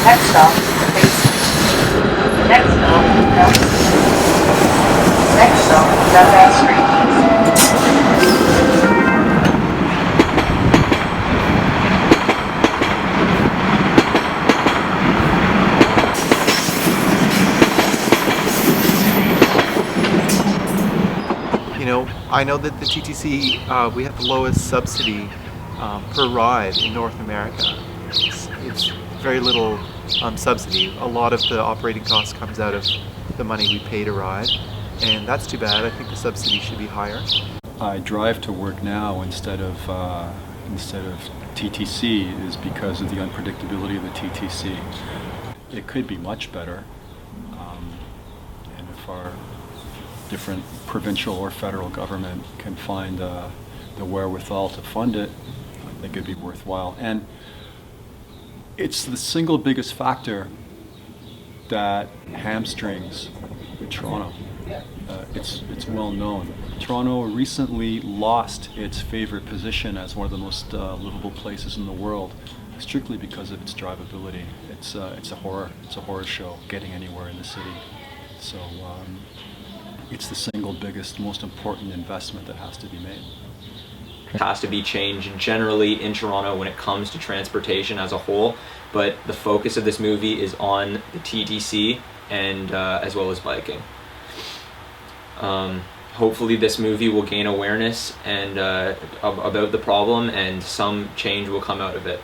Next stop, Basin. Next stop, Nelson. Next stop, Dundas Street. I know that the TTC, we have the lowest subsidy per ride in North America. It's very little subsidy. A lot of the operating cost comes out of the money we pay to ride, and that's too bad. I think the subsidy should be higher. I drive to work now instead of TTC is because of the unpredictability of the TTC. It could be much better, and if our different provincial or federal government can find the wherewithal to fund it, I think it'd be worthwhile. And it's the single biggest factor that hamstrings Toronto. It's well known. Toronto recently lost its favorite position as one of the most livable places in the world, strictly because of its drivability. It's a horror show getting anywhere in the city. So it's the single biggest, most important investment that has to be made. Has to be changed generally in Toronto when it comes to transportation as a whole, but the focus of this movie is on the TTC and as well as biking. Hopefully this movie will gain awareness and about the problem, and some change will come out of it.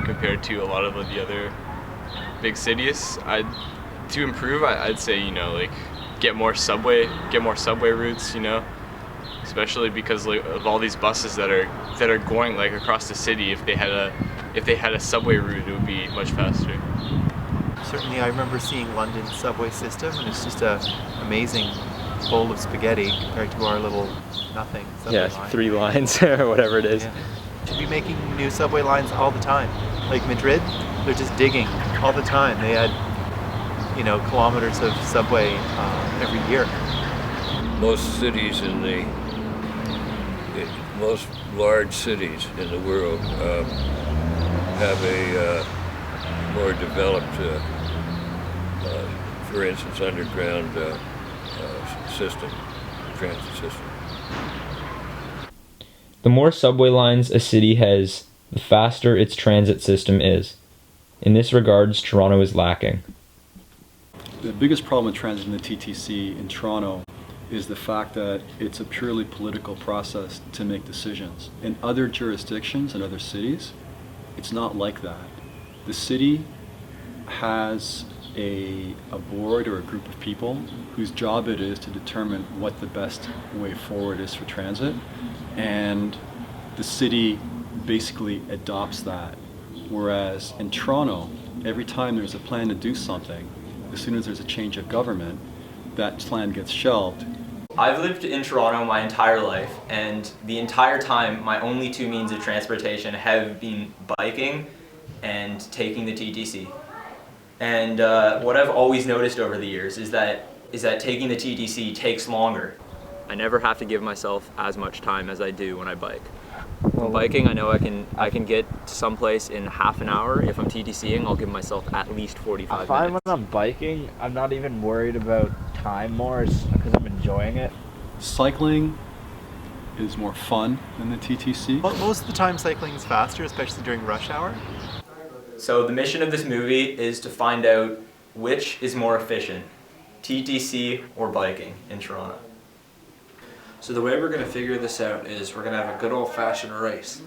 Compared to a lot of the other big cities, to improve, I'd say, like get more subway routes, especially because of all these buses that are going across the city. If they had a subway route, it would be much faster. Certainly, I remember seeing London's subway system, and it's just an amazing bowl of spaghetti compared to our little nothing subway line. 3 lines or whatever it is. Yeah. Should be making new subway lines all the time. Like Madrid, they're just digging all the time. They add, kilometers of subway every year. Most cities most large cities in the world have a more developed, for instance, underground transit system. The more subway lines a city has, the faster its transit system is. In this regards, Toronto is lacking. The biggest problem with transit in the TTC in Toronto is the fact that it's a purely political process to make decisions. In other jurisdictions and other cities, it's not like that. The city has a board or a group of people whose job it is to determine what the best way forward is for transit, and the city basically adopts that. Whereas in Toronto, every time there's a plan to do something, as soon as there's a change of government, that plan gets shelved. I've lived in Toronto my entire life, and the entire time my only 2 means of transportation have been biking and taking the TTC. And what I've always noticed over the years is that taking the TTC takes longer. I never have to give myself as much time as I do when I bike. When biking, I know I can get someplace in half an hour. If I'm TTCing, I'll give myself at least 45 I find minutes. when I'm biking, I'm not even worried about time more because I'm enjoying it. Cycling is more fun than the TTC. Well, most of the time cycling is faster, especially during rush hour. So the mission of this movie is to find out which is more efficient, TTC or biking in Toronto. So the way we're going to figure this out is we're going to have a good old-fashioned race.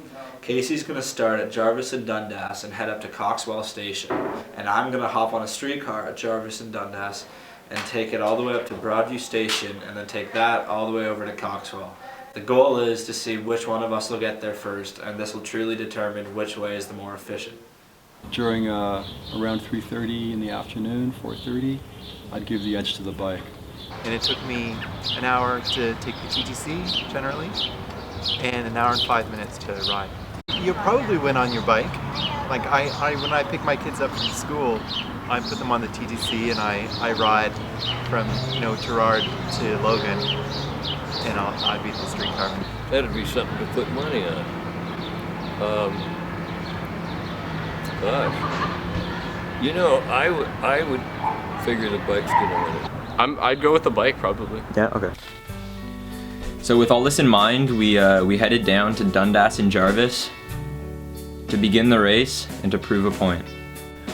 Casey's gonna start at Jarvis and Dundas and head up to Coxwell Station, and I'm gonna hop on a streetcar at Jarvis and Dundas and take it all the way up to Broadview Station and then take that all the way over to Coxwell. The goal is to see which one of us will get there first, and this will truly determine which way is the more efficient. During around 3:30 in the afternoon, 4:30, I'd give the edge to the bike. And it took me an hour to take the TTC generally, and an hour and 5 minutes to ride. You'll probably win on your bike. Like when I pick my kids up from school, I put them on the TTC and I ride from Girard to Logan, and I beat the streetcar. That'd be something to put money on. Gosh, I would figure the bike's gonna win it. I'd go with the bike probably. Yeah, okay. So with all this in mind, we headed down to Dundas and Jarvis to begin the race and to prove a point.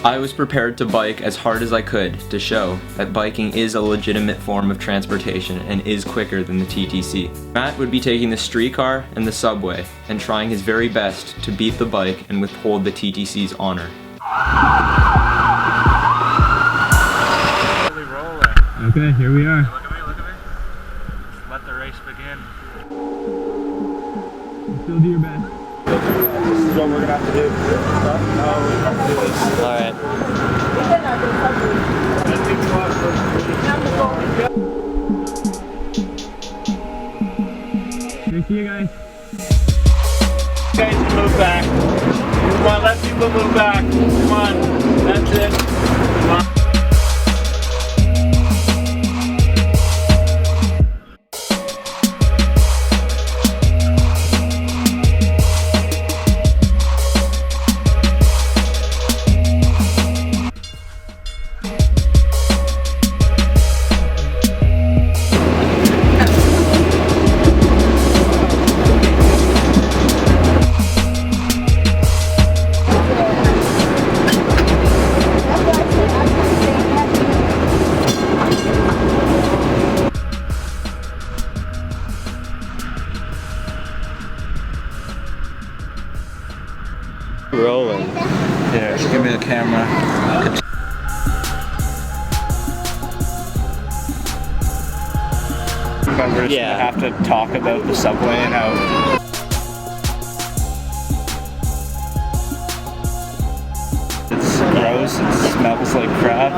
I was prepared to bike as hard as I could to show that biking is a legitimate form of transportation and is quicker than the TTC. Matt would be taking the streetcar and the subway and trying his very best to beat the bike and withhold the TTC's honor. Okay, here we are. Look at me. Let the race begin. Still do your best. This is what we're gonna have to do. Alright. Here, see you guys. You guys can move back. Come on, let people move back. Come on, that's it. Come on. Rolling. Here, give me the camera. But we're just gonna have to talk about the subway and how it's gross, it smells like crap.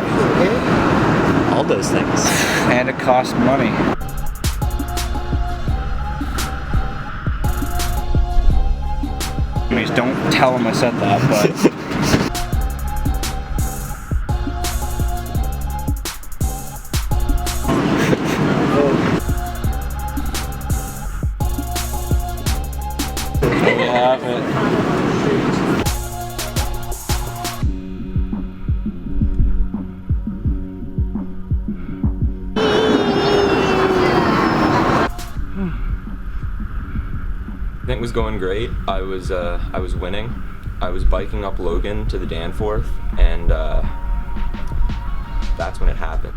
All those things. And it costs money. Don't tell him I said that, but there you have it. It was going great. I was winning. I was biking up Logan to the Danforth, and that's when it happened.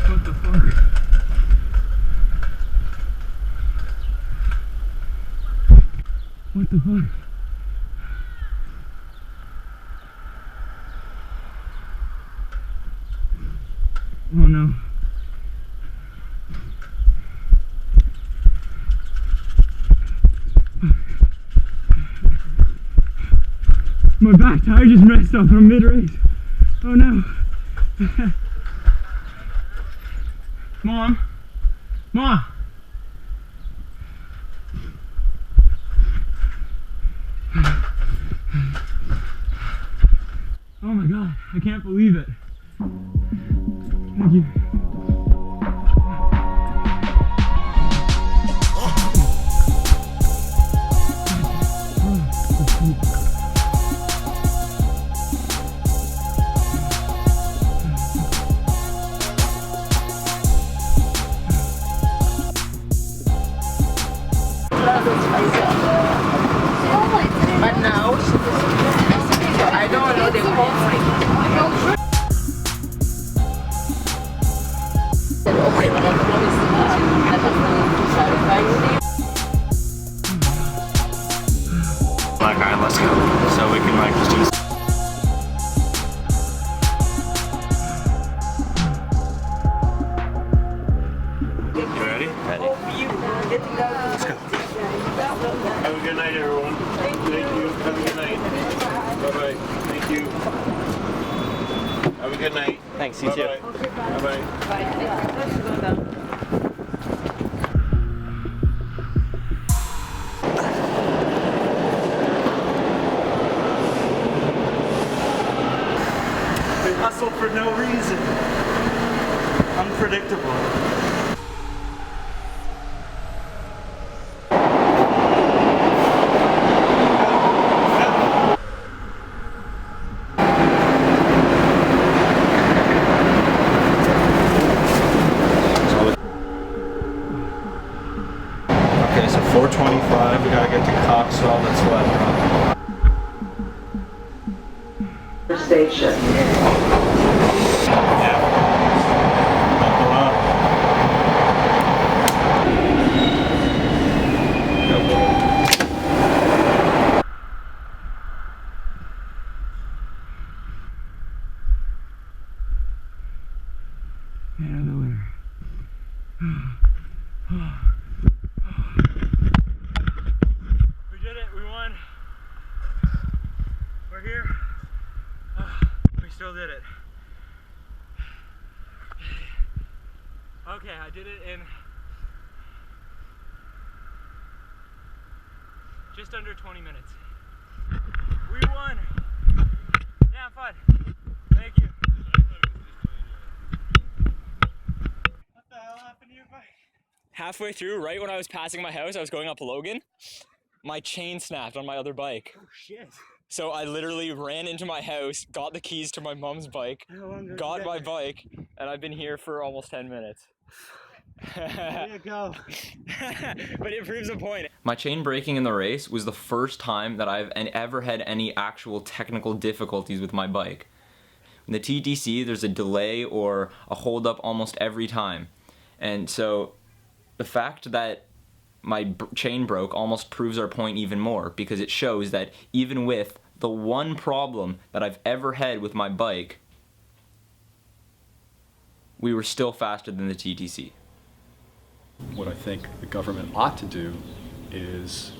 What the fuck? What the fuck? Oh no. My back tire just messed up from mid-race. Oh no. Mom. Mom. Oh my god, I can't believe it. Thank you. But now, I don't know the conflict. Michael's GC. You ready? Ready. Let's go. Have a good night, everyone. Thank you. Have a good night. Bye-bye. Thank you. Have a good night. Thanks, you too. Bye-bye. They hustle for no reason. Unpredictable. Okay, so 425, we gotta get to Coxwell, that's what? Station. Buckle up. Man of the winter. We did it, we won. We're here. We still did it. Okay, I did it in just under 20 minutes. We won. Yeah, fun. Thank you. What the hell happened to your bike? Halfway through, right when I was passing my house, I was going up Logan, my chain snapped on my other bike. Oh shit. So I literally ran into my house, got the keys to my mom's bike, got my bike, and I've been here for almost 10 minutes. There you go. But it proves a point. My chain braking in the race was the first time that I've ever had any actual technical difficulties with my bike. In the TTC, there's a delay or a holdup almost every time. And so the fact that my chain broke almost proves our point even more, because it shows that even with the one problem that I've ever had with my bike, we were still faster than the TTC. What I think the government ought to do is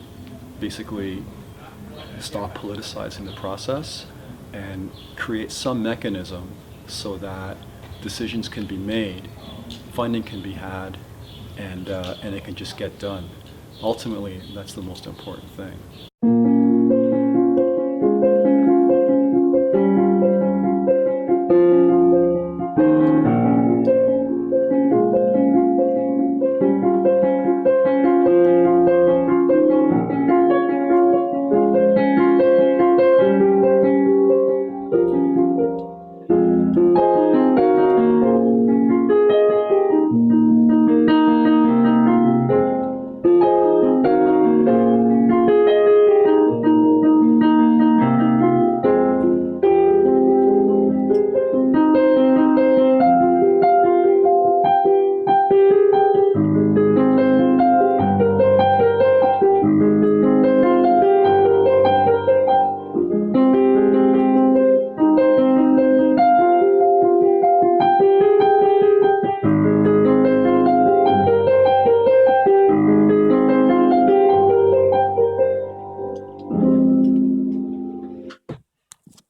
basically stop politicizing the process and create some mechanism so that decisions can be made, funding can be had, and it can just get done. Ultimately, that's the most important thing.